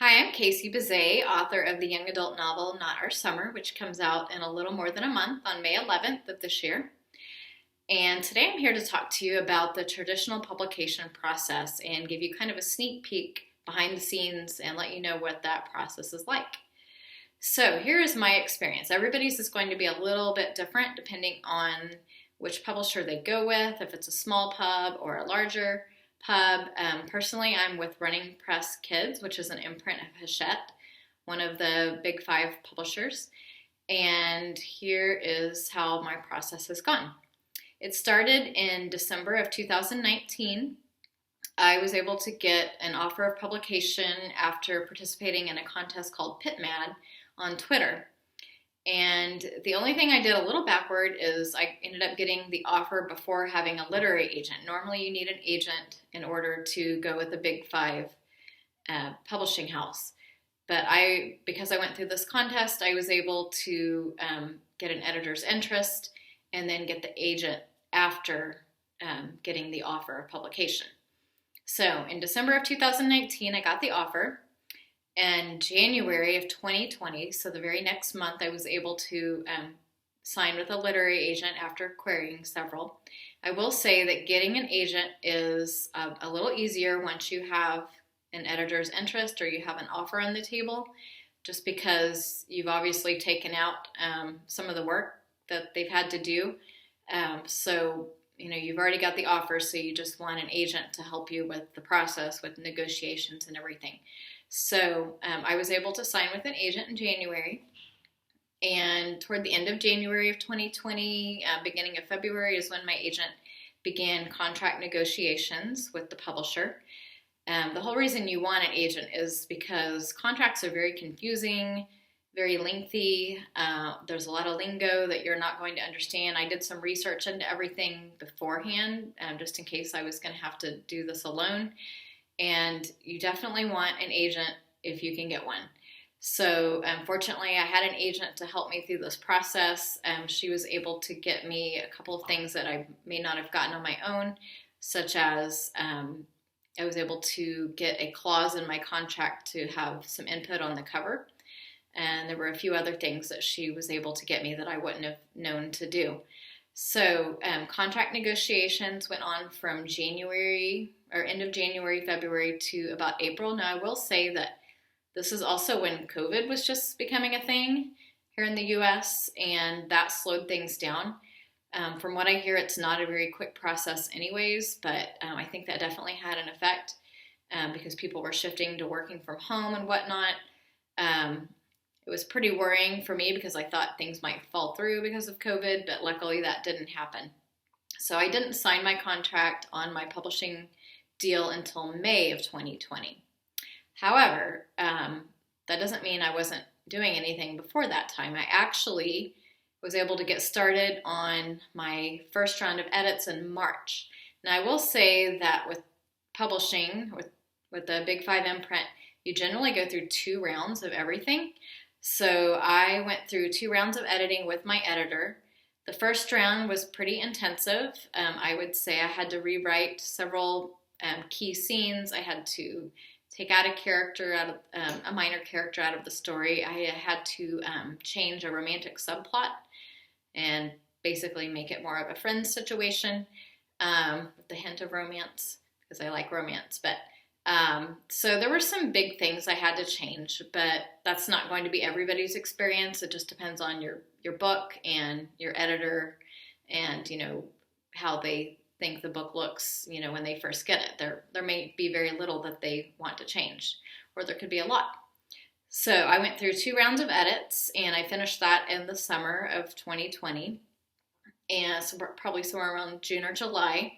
Hi, I'm Casey Bazay, author of the young adult novel Not Our Summer, which comes out in a little more than a month on May 11th of this year. And today I'm here to talk to you about the traditional publication process and give you kind of a sneak peek behind the scenes and let you know what that process is like. So here is my experience. Everybody's is going to be a little bit different depending on which publisher they go with, if it's a small pub or a larger pub. Personally, I'm with Running Press Kids, which is an imprint of Hachette, one of the big five publishers. And here is how my process has gone. It started in December of 2019. I was able to get an offer of publication after participating in a contest called PitMad on Twitter. And the only thing I did a little backward is I ended up getting the offer before having a literary agent. Normally you need an agent in order to go with a big five publishing house. But because I went through this contest, I was able to get an editor's interest and then get the agent after getting the offer of publication. So in December of 2019, I got the offer. And January of 2020, so the very next month, I was able to sign with a literary agent after querying several. I will say that getting an agent is a little easier once you have an editor's interest or you have an offer on the table, just because you've obviously taken out some of the work that they've had to do. So you've already got the offer, so you just want an agent to help you with the process, with negotiations and everything. So I was able to sign with an agent in January, and toward the end of January of 2020, beginning of February is when my agent began contract negotiations with the publisher. The whole reason you want an agent is because contracts are very confusing, very lengthy. There's a lot of lingo that you're not going to understand. I did some research into everything beforehand, just in case I was going to have to do this alone. And you definitely want an agent if you can get one. So fortunately, I had an agent to help me through this process. She was able to get me a couple of things that I may not have gotten on my own, such as I was able to get a clause in my contract to have some input on the cover. And there were a few other things that she was able to get me that I wouldn't have known to do. So contract negotiations went on from January or end of January, February to about April. Now, I will say that this is also when COVID was just becoming a thing here in the U.S., and that slowed things down. From what I hear, it's not a very quick process anyways, but I think that definitely had an effect because people were shifting to working from home and whatnot. It was pretty worrying for me because I thought things might fall through because of COVID, but luckily that didn't happen. So I didn't sign my contract on my publishing deal until May of 2020. However, that doesn't mean I wasn't doing anything before that time. I actually was able to get started on my first round of edits in March. Now, I will say that with publishing, with the Big Five imprint, you generally go through 2 rounds of everything. So I went through 2 rounds of editing with my editor. The first round was pretty intensive. I would say I had to rewrite several key scenes. I had to take out a minor character out of the story. I had to change a romantic subplot and basically make it more of a friends situation with the hint of romance because I like romance. But so there were some big things I had to change, but that's not going to be everybody's experience. It just depends on your book and your editor and, how they think the book looks, when they first get it. There may be very little that they want to change, or there could be a lot. So I went through 2 rounds of edits, and I finished that in the summer of 2020, and so probably somewhere around June or July.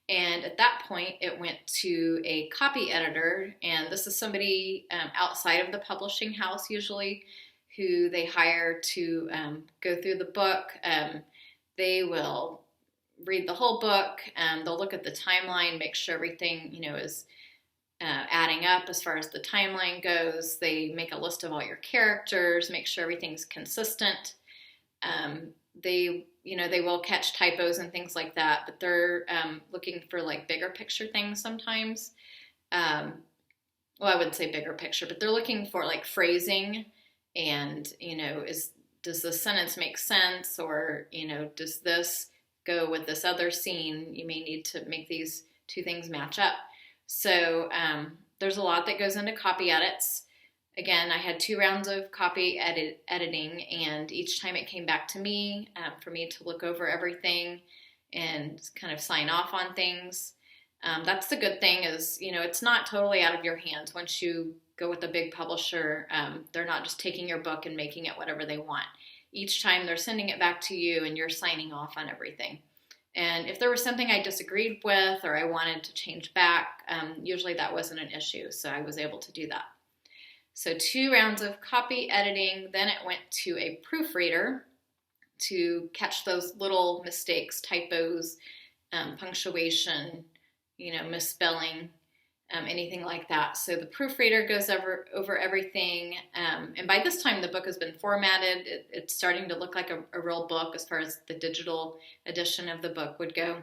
And at that point, it went to a copy editor, and this is somebody outside of the publishing house usually who they hire to go through the book. They will read the whole book, they'll look at the timeline, make sure everything, is adding up as far as the timeline goes. They make a list of all your characters, make sure everything's consistent. They will catch typos and things like that, but they're looking for like bigger picture things sometimes. well, I wouldn't say bigger picture, but they're looking for like phrasing and, does the sentence make sense, or, does this go with this other scene? You may need to make these two things match up. So there's a lot that goes into copy edits. Again, I had 2 rounds of copy editing, and each time it came back to me for me to look over everything and kind of sign off on things. That's the good thing is, it's not totally out of your hands. Once you go with a big publisher, they're not just taking your book and making it whatever they want. Each time they're sending it back to you and you're signing off on everything. And if there was something I disagreed with or I wanted to change back, usually that wasn't an issue, so I was able to do that. So 2 rounds of copy editing, then it went to a proofreader to catch those little mistakes, typos, punctuation, misspelling, anything like that. So the proofreader goes over everything, and by this time the book has been formatted. It's starting to look like a real book as far as the digital edition of the book would go.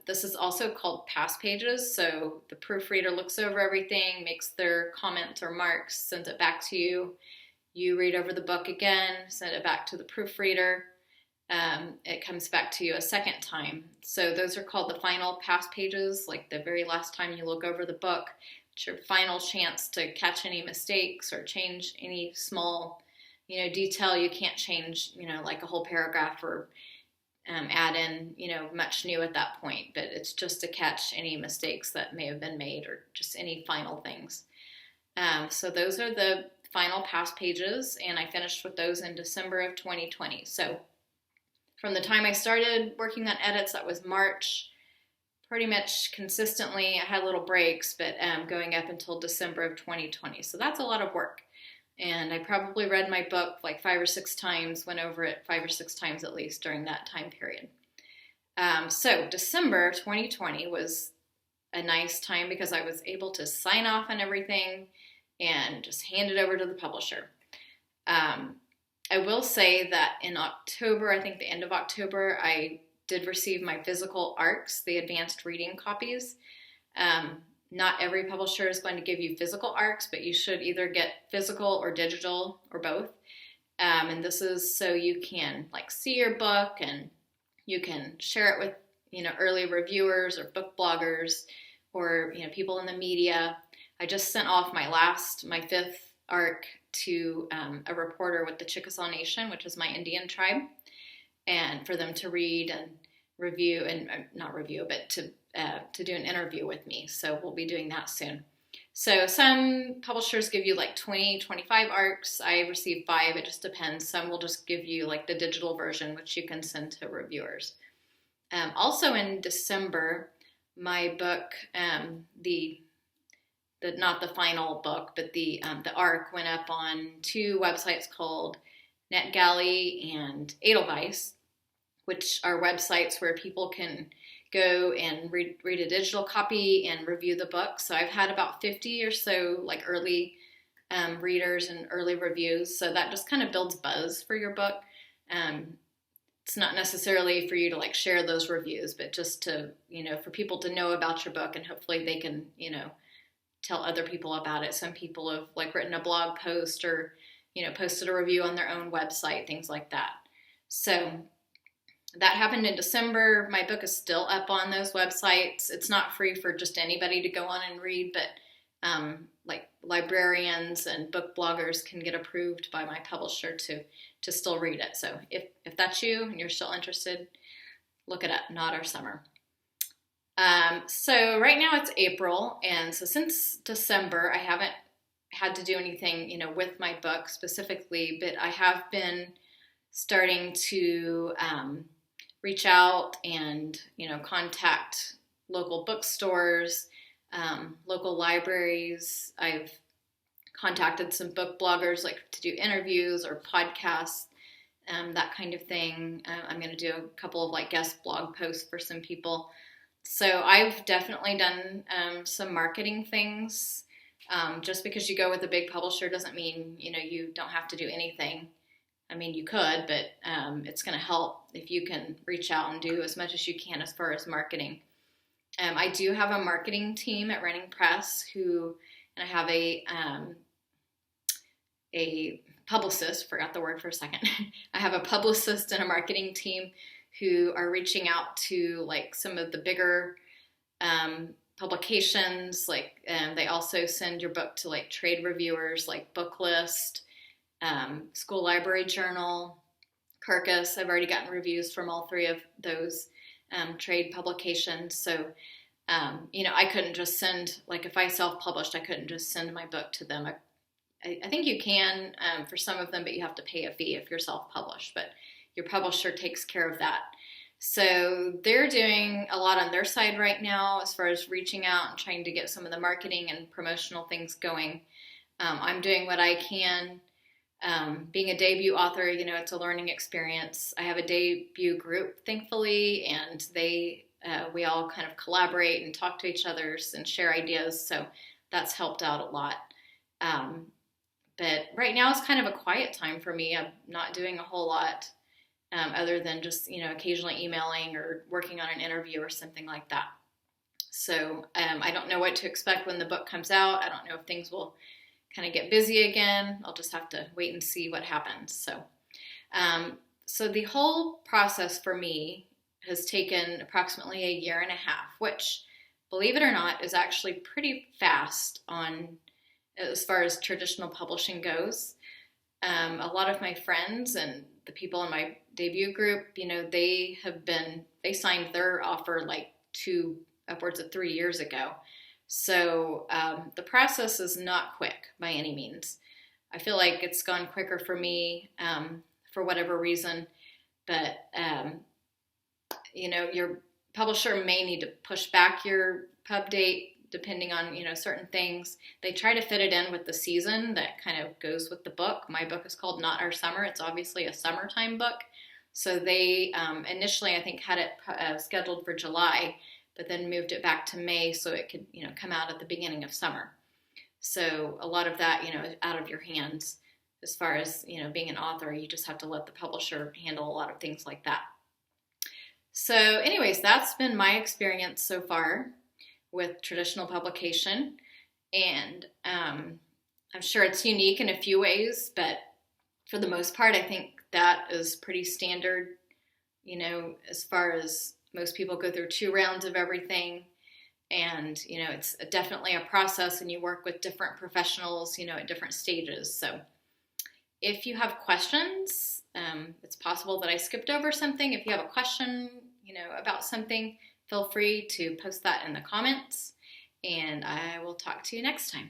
This is also called pass pages, so the proofreader looks over everything, makes their comments or marks, sends it back to you. You read over the book again, send it back to the proofreader. It comes back to you a second time. So those are called the final pass pages, like the very last time you look over the book. It's your final chance to catch any mistakes or change any small, detail you can't change, like a whole paragraph or add in, much new at that point. But it's just to catch any mistakes that may have been made or just any final things. So those are the final pass pages, and I finished with those in December of 2020. So from the time I started working on edits, that was March, pretty much consistently. I had little breaks, but going up until December of 2020. So that's a lot of work. And I probably read my book like 5 or 6 times, went over it 5 or 6 times at least during that time period. So December 2020 was a nice time because I was able to sign off on everything and just hand it over to the publisher. I will say that in October, I think the end of October, I did receive my physical ARCs, the advanced reading copies. Not every publisher is going to give you physical ARCs, but you should either get physical or digital or both. And this is so you can see your book and you can share it with, early reviewers or book bloggers or, people in the media. I just sent off my 5th ARC to a reporter with the Chickasaw Nation, which is my Indian tribe, and for them to read and review, and not review, but to do an interview with me. So we'll be doing that soon. So some publishers give you 20, 25 ARCs. I received 5. It just depends. Some will just give you the digital version, which you can send to reviewers. Also in December, my book, not the final book, but the ARC went up on 2 websites called NetGalley and Edelweiss, which are websites where people can go and read a digital copy and review the book. So I've had about 50 or so early readers and early reviews. So that just kind of builds buzz for your book. It's not necessarily for you to share those reviews, but just to, for people to know about your book, and hopefully they can, tell other people about it. Some people have written a blog post or, posted a review on their own website, things like that. So that happened in December. My book is still up on those websites. It's not free for just anybody to go on and read, but librarians and book bloggers can get approved by my publisher to still read it. So if that's you and you're still interested, look it up, Not Our Summer. So right now it's April, and so since December, I haven't had to do anything, with my book specifically, but I have been starting to reach out and, contact local bookstores, local libraries. I've contacted some book bloggers to do interviews or podcasts, that kind of thing. I'm going to do a couple of guest blog posts for some people. So I've definitely done some marketing things. Just because you go with a big publisher doesn't mean, you don't have to do anything. I mean, you could, but it's going to help if you can reach out and do as much as you can as far as marketing. I do have a marketing team at Running Press who and I have a publicist, forgot the word for a second. I have a publicist and a marketing team who are reaching out to like some of the bigger publications. Like they also send your book to like trade reviewers like Booklist, School Library Journal, Kirkus. I've already gotten reviews from all three of those trade publications. So I couldn't just send, like if I self-published, I couldn't just send my book to them. I think you can for some of them, but you have to pay a fee if you're self-published, but your publisher takes care of that. So they're doing a lot on their side right now as far as reaching out and trying to get some of the marketing and promotional things going. I'm doing what I can. Being a debut author, it's a learning experience. I have a debut group, thankfully, and we all kind of collaborate and talk to each other and share ideas. So that's helped out a lot. But right now is kind of a quiet time for me. I'm not doing a whole lot other than just, occasionally emailing or working on an interview or something like that. So I don't know what to expect when the book comes out. I don't know if things will kind of get busy again. I'll just have to wait and see what happens. So the whole process for me has taken approximately a year and a half, which, believe it or not, is actually pretty fast as far as traditional publishing goes. A lot of my friends and the people in my debut group, they signed their offer like upwards of 3 years ago. So the process is not quick by any means. I feel like it's gone quicker for me for whatever reason, but your publisher may need to push back your pub date depending on, certain things. They try to fit it in with the season that kind of goes with the book. My book is called Not Our Summer. It's obviously a summertime book. So they initially, I think, had it scheduled for July, but then moved it back to May so it could, come out at the beginning of summer. So a lot of that, is out of your hands as far as, being an author. You just have to let the publisher handle a lot of things like that. So anyways, that's been my experience so far with traditional publication. And I'm sure it's unique in a few ways, but for the most part, I think that is pretty standard, as far as most people go through 2 rounds of everything. And, it's definitely a process, and you work with different professionals, at different stages. So if you have questions, it's possible that I skipped over something. If you have a question, about something, feel free to post that in the comments, and I will talk to you next time.